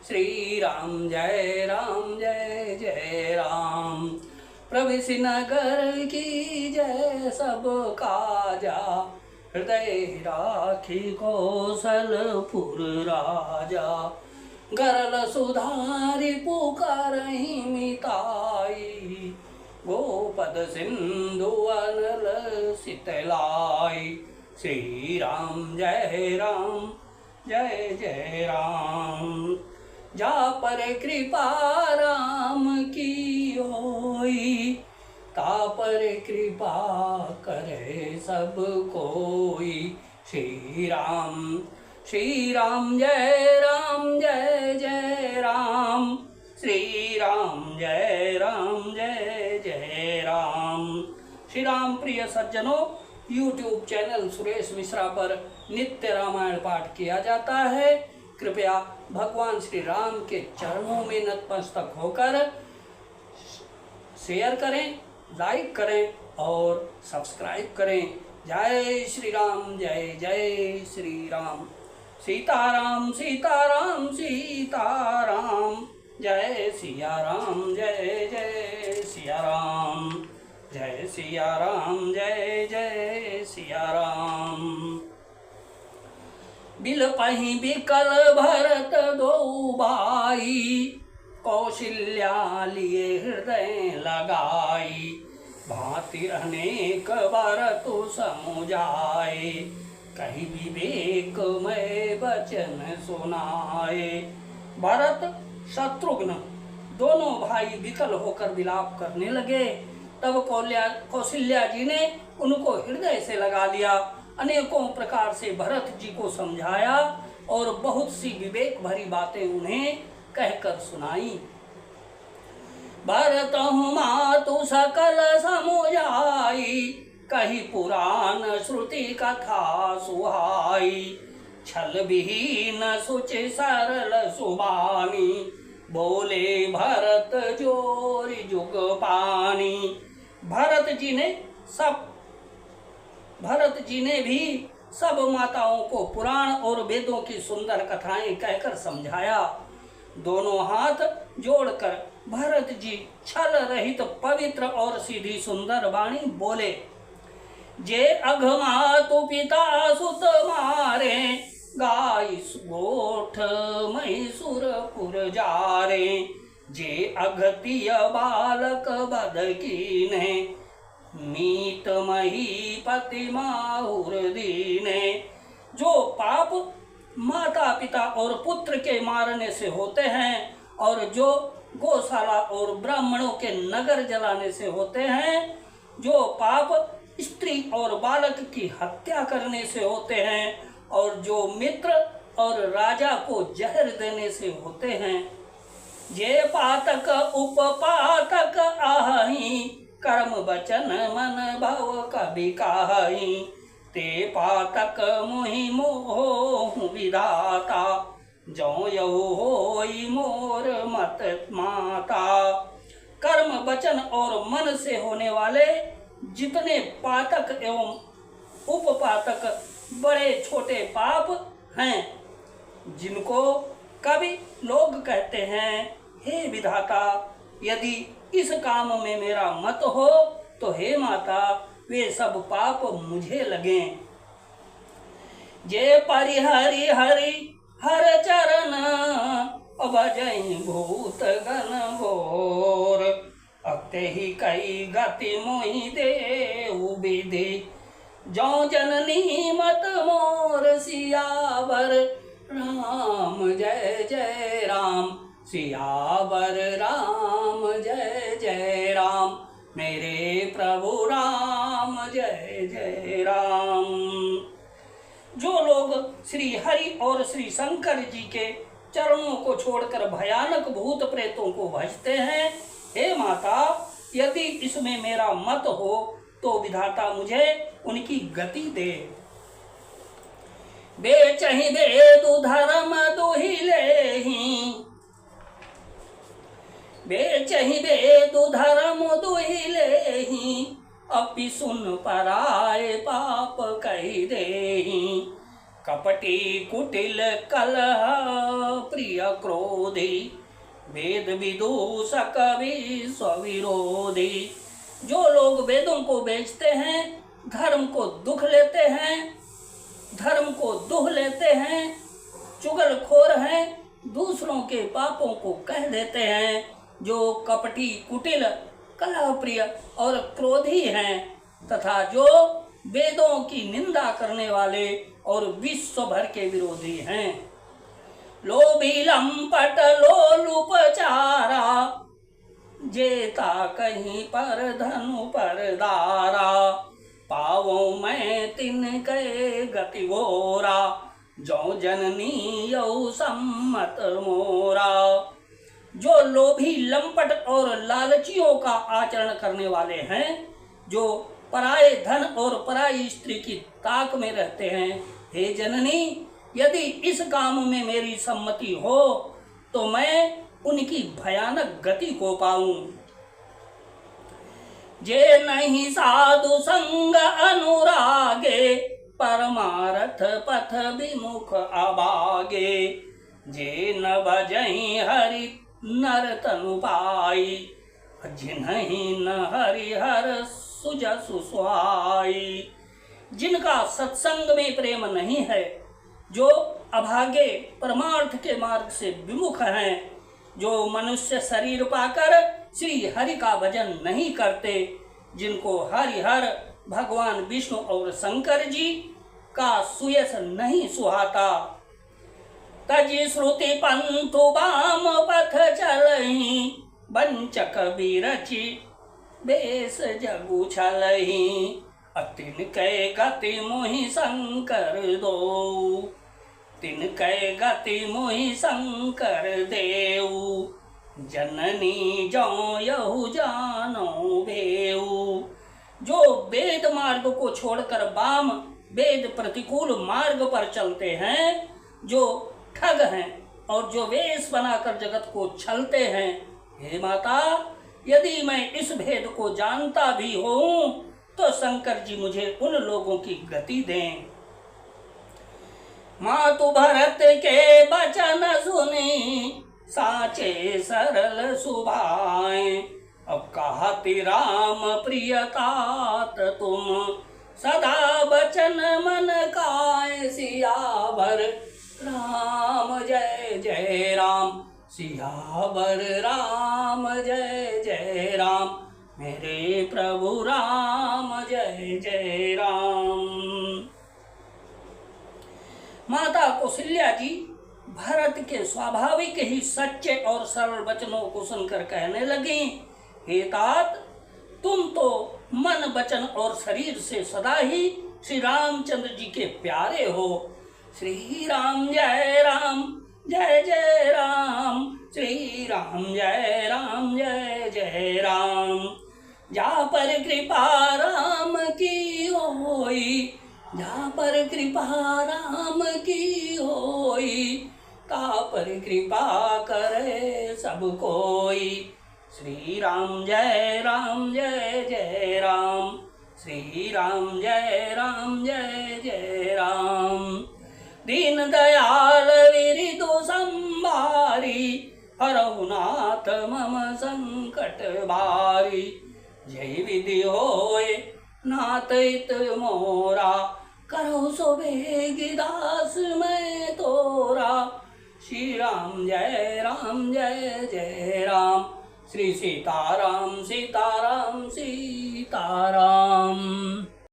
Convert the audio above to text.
श्री राम जय जय राम। प्रविश नगर की जय सब काजा, हृदय राखी कौशलपुर राजा। गरल सुधारी पुकारहि मिताई, गोपद सिंधु अनल शीतलाई। श्री राम जय जय राम। जा पर कृपा राम की होई, ता पर कृपा करे सब कोई। श्री राम जय जय राम। श्री राम जय जय राम। श्री राम प्रिय सज्जनों, YouTube चैनल सुरेश मिश्रा पर नित्य रामायण पाठ किया जाता है। कृपया भगवान श्री राम के चरणों में नतमस्तक होकर शेयर करें, लाइक करें और सब्सक्राइब करें। जय श्री राम जय श्री राम। सीताराम सीताराम सीताराम, जय सिया राम जय सिया राम। जय सिया राम जय सिया राम। बिलपहि बिकल भरत दो भाई, कौशल्या लिए हृदय लगाई। भांति अनेक भरत समुझाए, कही विवेक में वचन सुनाए। भरत शत्रुघ्न दोनों भाई विकल होकर विलाप करने लगे। तब कौशल्या जी ने उनको हृदय से लगा लिया, अनेकों प्रकार से भरत जी को समझाया और बहुत सी विवेक भरी बातें उन्हें कहकर सुनाई। भरत मातु सकल समुझाई, कही पुराण श्रुति कथा सुहाई। छल विहीन सुचि सरल सुबानी, बोले भरत जोरि जुग पानी। भरत जी ने भी सब माताओं को पुराण और वेदों की सुंदर कथाएं कहकर समझाया। दोनों हाथ जोड़कर भरत जी छल रहित पवित्र और सीधी सुंदर वाणी बोले। जे अघमातु पिता सुत मारे, गाय गोठ महिषुरपुर जारे। जे अघतिय बालक बद कीने, मीत महीपति माहुर दीने। जो पाप माता पिता और पुत्र के मारने से होते हैं और जो गौशाला और ब्राह्मणों के नगर जलाने से होते हैं, जो पाप स्त्री और बालक की हत्या करने से होते हैं और जो मित्र और राजा को जहर देने से होते हैं। जे पातक उपपातक आही, कर्म वचन मन भव कभी काही। ते पातक मोहि मोह विधाता, जो यऊ होई मोर मत माता। कर्म वचन और मन से होने वाले जितने पातक एवं उपपातक बड़े छोटे पाप हैं, जिनको कभी लोग कहते हैं, हे विधाता, यदि इस काम में मेरा मत हो तो हे माता, वे सब पाप मुझे लगें। जे परिहरि हरि हर चरण, भजहि भूत गण घोर। अते ही कई गति मोहि देउ विधि, जो जननी मत मोर सियावर राम जय राम। सियावर राम जय राम। मेरे प्रभु राम जय राम। जो लोग श्री हरि और श्री शंकर जी के चरणों को छोड़कर भयानक भूत प्रेतों को भजते हैं, हे माता, यदि इसमें मेरा मत हो तो विधाता मुझे उनकी गति दे। बेचहि वेदु धर्म दुहि लेहि, बेचहि वेदु धर्म दुहि लेहि। अपि सुन पराए पाप कहि देहि, कपटी कुटिल कलह प्रिय क्रोधी, वेद विदूषक स्वविरोधी। जो लोग वेदों को बेचते हैं, धर्म को दुख लेते हैं, चुगलखोर हैं, दूसरों के पापों को कह देते हैं, जो कपटी कुटिल कलह प्रिय और क्रोधी हैं, तथा जो वेदों की निंदा करने वाले और विश्व भर के विरोधी हैं। लोभी लंपट लोलुपचारा, जेता कहीं पर धनु पर दारा। पावों मैं तिनके गति घोरा, जो जननी यौ सम्मत मोरा। जो लोभी लंपट और लालचियों का आचरण करने वाले हैं, जो पराये धन और पराई स्त्री की ताक में रहते हैं, हे जननी, यदि इस काम में मेरी सम्मति हो तो मैं उनकी भयानक गति को पाऊं। जे नहीं साधु संग अनुरागे, परमारथ पथ विमुख अभागे। जे न भजहि हरि नर तनु पाई, जिन्हि न हरिहर सुजसु सुहाई। जिनका सत्संग में प्रेम नहीं है, जो अभागे परमार्थ के मार्ग से विमुख हैं, जो मनुष्य शरीर पाकर श्री हरि का भजन नहीं करते, जिनको हरिहर भगवान विष्णु और शंकर जी का सुयश नहीं सुहाता। तजी श्रुति पंथु बाम पथ चलहि, वंचक बिरचि बेस जगु छलहि। तिनकै गति मोहि शंकर दो, तिनकै गति मोहि शंकर देऊ। जननी जौ यहु जानो भेऊ। जो वेद मार्ग को छोड़कर वाम वेद प्रतिकूल मार्ग पर चलते हैं, जो ठग हैं और जो वेश बनाकर जगत को छलते हैं, हे माता, यदि मैं इस भेद को जानता भी हूं तो शंकर जी मुझे उन लोगों की गति दें। मातु भरत के बचन सुनी, साचे सरल सुभाए। अब कहती राम प्रियतात तुम, सदा बचन मन काय। सियावर राम जय जय राम, सियावर राम जय जय राम। मेरे प्रभु राम जय जय राम। माता कौशल्या जी भरत के स्वाभाविक ही सच्चे और सरल वचनों को सुनकर कहने लगी, हे तात, तुम तो मन वचन और शरीर से सदा ही श्री रामचंद्र जी के प्यारे हो। श्री राम जय राम जय जय राम, श्री राम जय राम जय जय राम। जा पर कृपा राम की होई, जा पर कृपा राम की होई। ता पर कृपा करे सब कोई। श्री राम जय जय राम, श्री राम जय जय राम। दीन दयाल विरिदु संभारी, हरहु नाथ मम संकट भारी। जय विधि होय नाथ हित मोरा, करो सो बेगी दास मैं तोरा। श्री राम जय जय राम, श्री सीताराम सीताराम सीताराम।